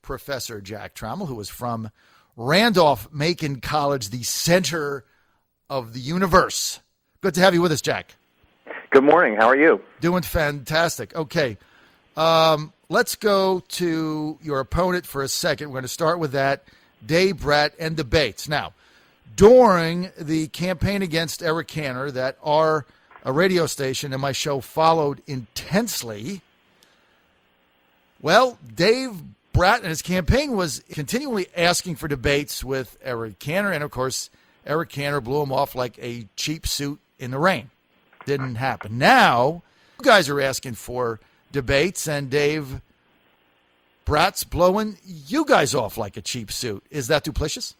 Professor Jack Trammell, who is from Randolph-Macon College, the center of the universe. Good to have you with us, Jack. Good morning. How are you? Doing fantastic. Okay. Let's go to your opponent for a second. We're going to start with that, Dave Brat and debates. Now, during the campaign against Eric Cantor that our radio station and my show followed intensely, well, Dave Brat and his campaign was continually asking for debates with Eric Cantor, and, of course, Eric Cantor blew him off like a cheap suit in the rain. Didn't happen. Now, you guys are asking for debates, and Dave Brat's blowing you guys off like a cheap suit. Is that duplicitous?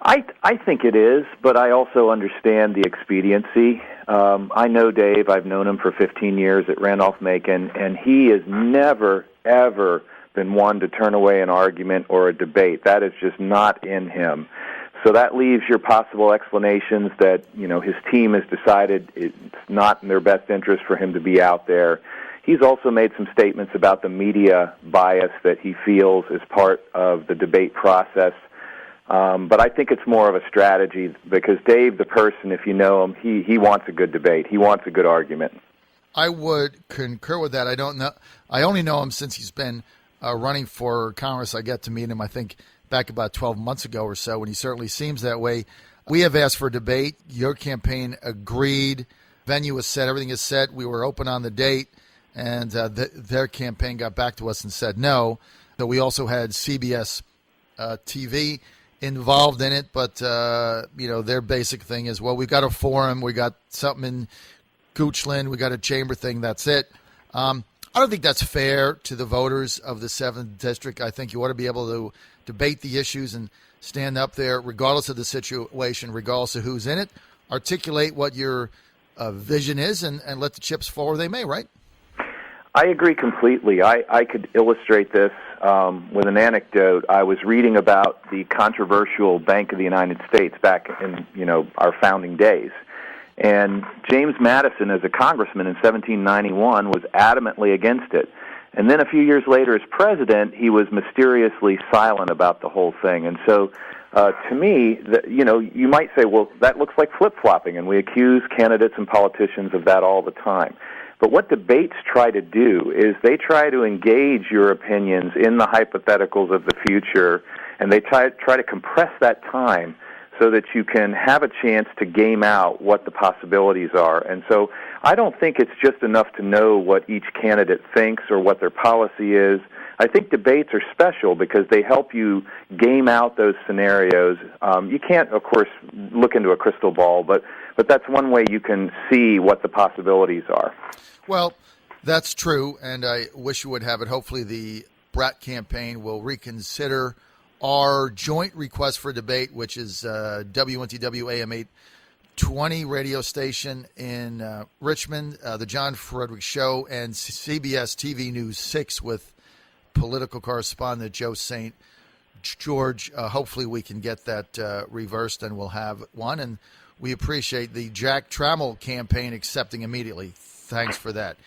I think it is, but I also understand the expediency. I know Dave. I've known him for 15 years at Randolph-Macon, and he has never, ever been one to turn away an argument or a debate. That is just not in him. So that leaves your possible explanations that, his team has decided it's not in their best interest for him to be out there. He's also made some statements about the media bias that he feels is part of the debate process. But I think it's more of a strategy because Dave, the person, if you know him, he wants a good debate. He wants a good argument. I would concur with that. I don't know. I only know him since he's been running for Congress. I got to meet him, I think, back about 12 months ago or so, and he certainly seems that way. We have asked for a debate. Your campaign agreed. Venue is set. Everything is set. We were open on the date, and their campaign got back to us and said no. So we also had CBS TV involved in it, but their basic thing is, well, we've got a forum, we got something in Goochland, we got a chamber thing, that's it. I don't think that's fair to the voters of the 7th District. I think you ought to be able to debate the issues and stand up there regardless of the situation, regardless of who's in it, articulate what your vision is, and let the chips fall where they may, right? I agree completely. I could illustrate this with an anecdote. I was reading about the controversial Bank of the United States back in, our founding days. And James Madison, as a congressman in 1791, was adamantly against it. And then a few years later, as president, he was mysteriously silent about the whole thing. And so, to me, you might say, well, that looks like flip-flopping, and we accuse candidates and politicians of that all the time. But what debates try to do is they try to engage your opinions in the hypotheticals of the future, and they try to compress that time so that you can have a chance to game out what the possibilities are. And so I don't think it's just enough to know what each candidate thinks or what their policy is. I think debates are special because they help you game out those scenarios. You can't, of course, look into a crystal ball, but that's one way you can see what the possibilities are. Well, that's true, and I wish you would have it. Hopefully the Brat campaign will reconsider our joint request for debate, which is WNTW AM 820 radio station in Richmond, the John Fredericks Show, and CBS TV News 6 with political correspondent Joe St. George. Hopefully we can get that reversed, and we'll have one. And we appreciate the Jack Trammell campaign accepting immediately. Thanks for that.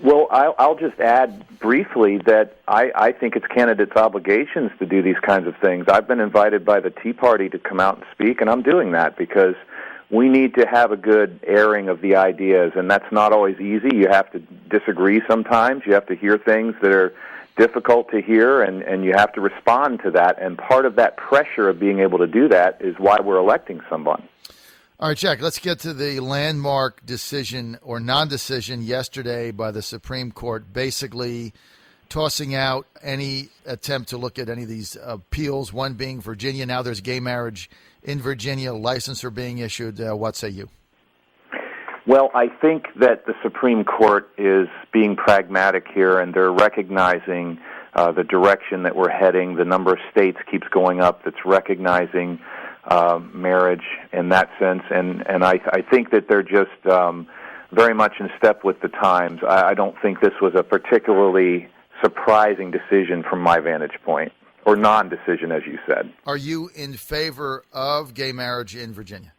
Well, I'll just add briefly that I think it's candidates' obligations to do these kinds of things. I've been invited by the Tea Party to come out and speak, and I'm doing that because we need to have a good airing of the ideas, and that's not always easy. You have to disagree sometimes. You have to hear things that are difficult to hear, and you have to respond to that, and part of that pressure of being able to do that is why we're electing someone. All right, Jack, let's get to the landmark decision or non-decision yesterday by the Supreme Court, basically tossing out any attempt to look at any of these appeals, one being Virginia. Now there's gay marriage in Virginia, licensure being issued. What say you? Well, I think that the Supreme Court is being pragmatic here, and they're recognizing the direction that we're heading. The number of states keeps going up that's recognizing marriage in that sense, and I think that they're just very much in step with the times. I don't think this was a particularly surprising decision from my vantage point, or non-decision, as you said. Are you in favor of gay marriage in Virginia?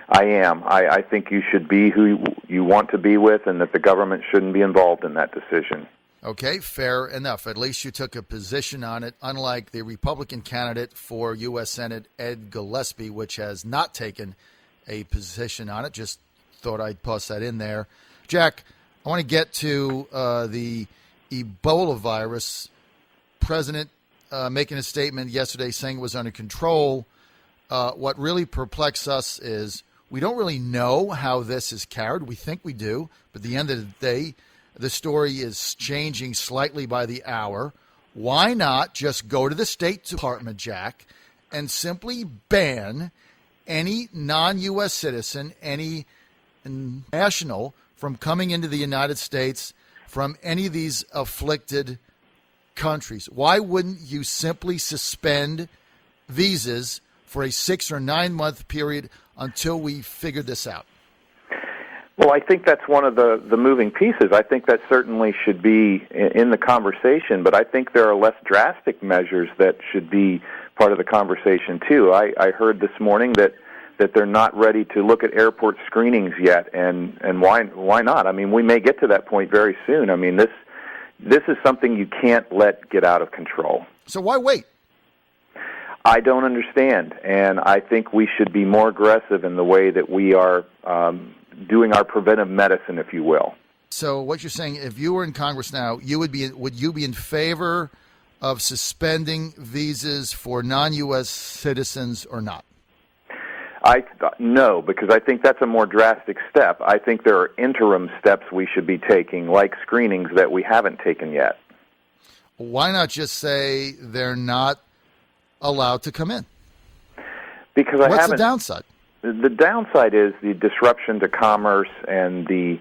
I am. I think you should be who you want to be with, and that the government shouldn't be involved in that decision. Okay, fair enough. At least you took a position on it, unlike the Republican candidate for U.S. Senate, Ed Gillespie, which has not taken a position on it. Just thought I'd toss that in there. Jack, I want to get to the Ebola virus. President making a statement yesterday saying it was under control. What really perplexes us is we don't really know how this is carried. We think we do, but at the end of the day, the story is changing slightly by the hour. Why not just go to the State Department, Jack, and simply ban any non-U.S. citizen, any national from coming into the United States from any of these afflicted countries? Why wouldn't you simply suspend visas for a 6 or 9 month period until we figure this out? Well, I think that's one of the moving pieces. I think that certainly should be in the conversation, but I think there are less drastic measures that should be part of the conversation, too. I heard this morning that they're not ready to look at airport screenings yet, and why not? I mean, we may get to that point very soon. I mean, this is something you can't let get out of control. So why wait? I don't understand, and I think we should be more aggressive in the way that we are doing our preventive medicine, if you will. So what you're saying, if you were in Congress now, would you be in favor of suspending visas for non-U.S. citizens or not? No, because I think that's a more drastic step. I think there are interim steps we should be taking, like screenings that we haven't taken yet. Why not just say they're not allowed to come in? Because what's the downside? The downside is the disruption to commerce and the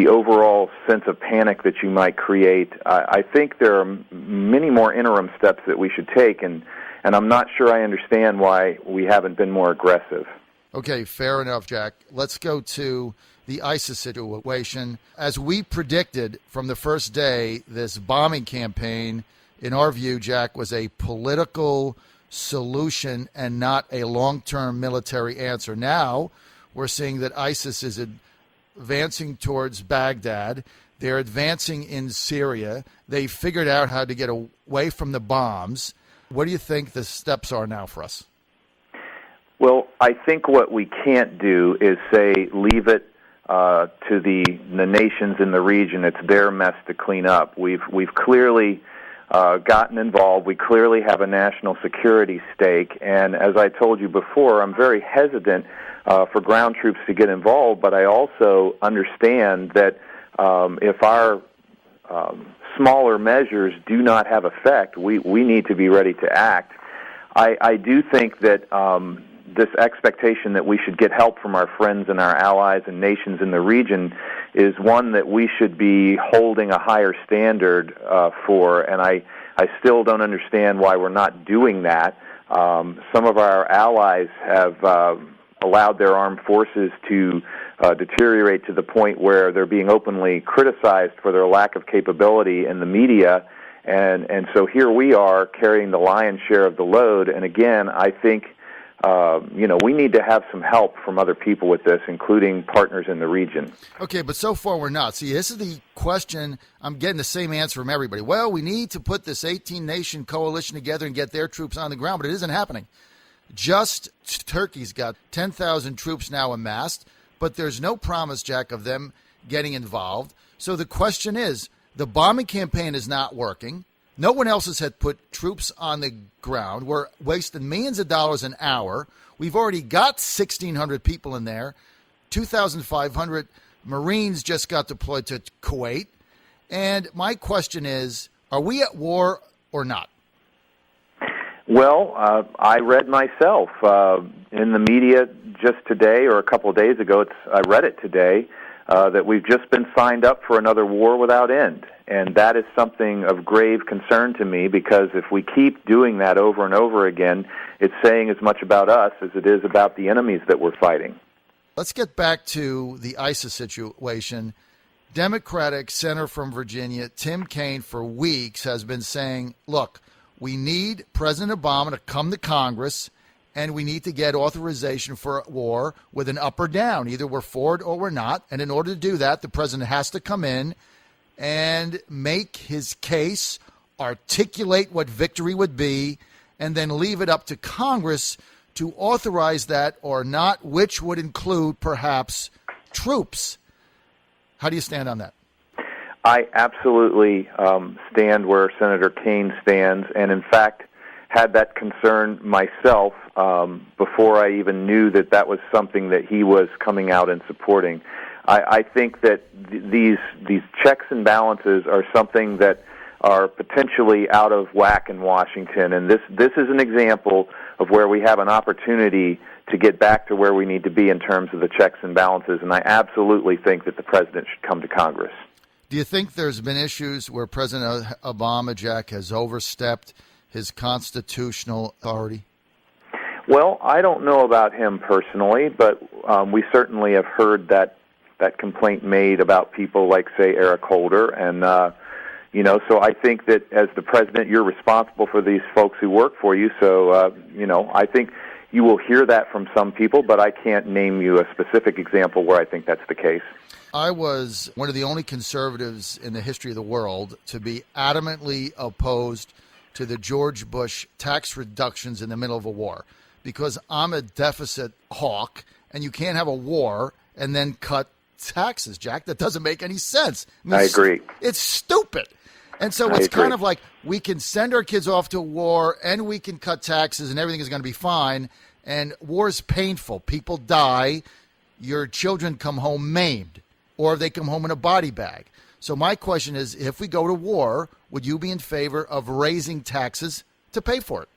overall sense of panic that you might create. I think there are many more interim steps that we should take, and I'm not sure I understand why we haven't been more aggressive. Okay, fair enough, Jack. Let's go to the ISIS situation. As we predicted from the first day, this bombing campaign, in our view, Jack, was a political solution and not a long-term military answer. Now we're seeing that ISIS is advancing towards Baghdad. They're advancing in Syria. They figured out how to get away from the bombs. What do you think the steps are now for us? Well, I think what we can't do is say leave it to the nations in the region. It's their mess to clean up. We've clearly gotten involved. We clearly have a national security stake, and as I told you before, I'm very hesitant for ground troops to get involved, but I also understand that if our smaller measures do not have effect, we need to be ready to act. I do think that this expectation that we should get help from our friends and our allies and nations in the region is one that we should be holding a higher standard for, and I still don't understand why we're not doing that. Some of our allies have allowed their armed forces to deteriorate to the point where they're being openly criticized for their lack of capability in the media, and so here we are carrying the lion's share of the load, and again, I think we need to have some help from other people with this, including partners in the region. Okay, but so far we're not. See, this is the question. I'm getting the same answer from everybody. Well, we need to put this 18-nation coalition together and get their troops on the ground, but it isn't happening. Just Turkey's got 10,000 troops now amassed, but there's no promise, Jack, of them getting involved. So the question is, the bombing campaign is not working. No one else has had put troops on the ground. We're wasting millions of dollars an hour. We've already got 1,600 people in there. 2,500 Marines just got deployed to Kuwait. And my question is, are we at war or not? Well, I read myself in the media just today or a couple of days ago, I read it today, that we've just been signed up for another war without end. And that is something of grave concern to me, because if we keep doing that over and over again, it's saying as much about us as it is about the enemies that we're fighting. Let's get back to the ISIS situation. Democratic Senator from Virginia, Tim Kaine, for weeks has been saying, look, we need President Obama to come to Congress, and we need to get authorization for a war with an up or down. Either we're for it or we're not. And in order to do that, the president has to come in and make his case, articulate what victory would be, and then leave it up to Congress to authorize that or not, which would include perhaps troops. How do you stand on that? I absolutely stand where Senator Kaine stands, and in fact had that concern myself before I even knew that that was something that he was coming out and supporting. I think that these checks and balances are something that are potentially out of whack in Washington, and this is an example of where we have an opportunity to get back to where we need to be in terms of the checks and balances, and I absolutely think that the president should come to Congress. Do you think there's been issues where President Obama, Jack, has overstepped his constitutional authority? Well, I don't know about him personally, but we certainly have heard that complaint made about people like, say, Eric Holder, and so I think that as the president, you're responsible for these folks who work for you. So, I think you will hear that from some people, but I can't name you a specific example where I think that's the case. I was one of the only conservatives in the history of the world to be adamantly opposed to the George Bush tax reductions in the middle of a war, because I'm a deficit hawk, and you can't have a war and then cut taxes, Jack. That doesn't make any sense. I agree. It's stupid. And so it's kind of like we can send our kids off to war and we can cut taxes and everything is going to be fine. And war is painful. People die. Your children come home maimed, or they come home in a body bag. So my question is, if we go to war, would you be in favor of raising taxes to pay for it?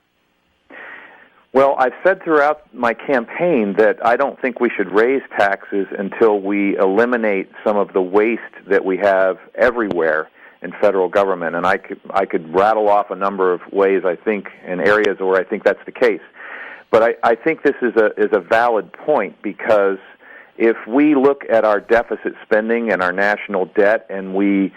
Well, I've said throughout my campaign that I don't think we should raise taxes until we eliminate some of the waste that we have everywhere in federal government, and I could rattle off a number of ways I think in areas where I think that's the case. But I think this is a valid point, because if we look at our deficit spending and our national debt, and we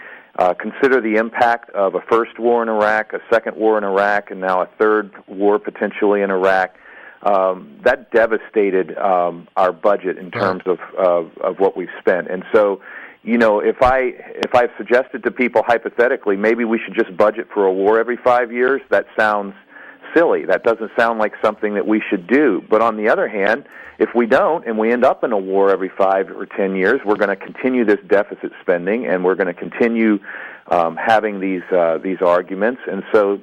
consider the impact of a first war in Iraq, a second war in Iraq, and now a third war potentially in Iraq, that devastated our budget in terms of what we've spent. And so, if I've suggested to people hypothetically, maybe we should just budget for a war every 5 years, that sounds silly. That doesn't sound like something that we should do. But on the other hand, if we don't and we end up in a war every 5 or 10 years, we're going to continue this deficit spending, and we're going to continue having these arguments. And so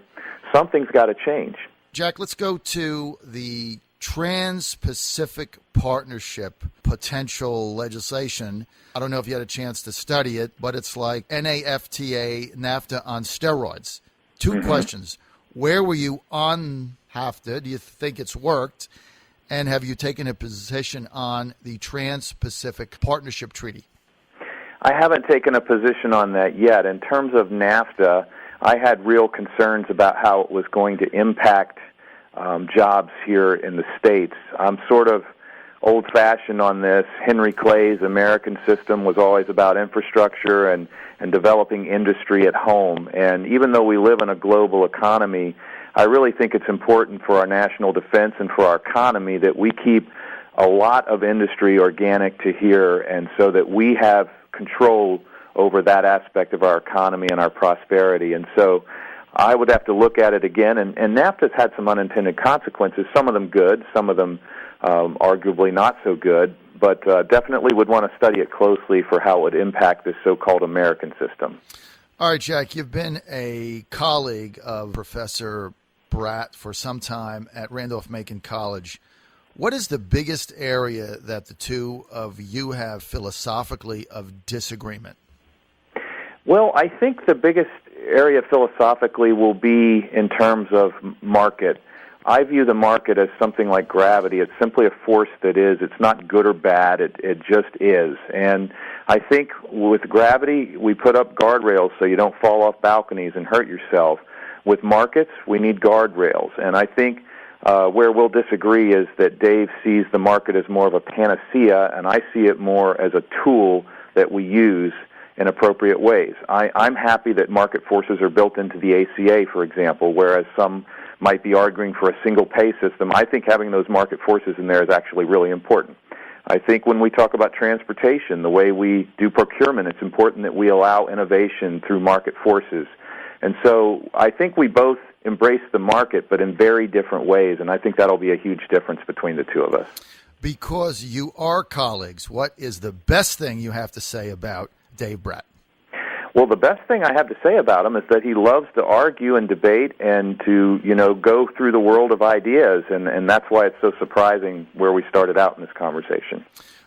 something's got to change. Jack, let's go to the Trans-Pacific Partnership potential legislation. I don't know if you had a chance to study it, but it's like NAFTA, NAFTA on steroids. Two questions. Where were you on NAFTA? Do you think it's worked? And have you taken a position on the Trans-Pacific Partnership Treaty? I haven't taken a position on that yet. In terms of NAFTA, I had real concerns about how it was going to impact jobs here in the States. I'm sort of old-fashioned on this. Henry Clay's American system was always about infrastructure and developing industry at home. And even though we live in a global economy, I really think it's important for our national defense and for our economy that we keep a lot of industry organic to here, and so that we have control over that aspect of our economy and our prosperity. And so I would have to look at it again, and NAFTA's had some unintended consequences, some of them good, some of them arguably not so good, but definitely would want to study it closely for how it would impact this so-called American system. All right, Jack, you've been a colleague of Professor Bratt for some time at Randolph-Macon College. What is the biggest area that the two of you have philosophically of disagreement? Well, I think the biggest area philosophically will be in terms of market. I view the market as something like gravity. It's simply a force that is. It's not good or bad. It just is. And I think with gravity, we put up guardrails so you don't fall off balconies and hurt yourself. With markets, we need guardrails. And I think where we'll disagree is that Dave sees the market as more of a panacea, and I see it more as a tool that we use in appropriate ways. I'm happy that market forces are built into the ACA, for example, whereas some might be arguing for a single pay system. I think having those market forces in there is actually really important. I think when we talk about transportation, the way we do procurement, it's important that we allow innovation through market forces. And so I think we both embrace the market, but in very different ways, and I think that'll be a huge difference between the two of us. Because you are colleagues, what is the best thing you have to say about Dave Bratt? Well, the best thing I have to say about him is that he loves to argue and debate and to, go through the world of ideas, and that's why it's so surprising where we started out in this conversation.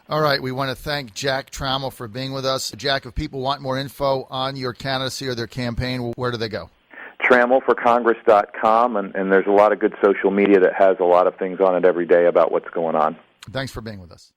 All right, we want to thank Jack Trammell for being with us. Jack, if people want more info on your candidacy or their campaign, where do they go? TrammellForCongress.com, and there's a lot of good social media that has a lot of things on it every day about what's going on. Thanks for being with us.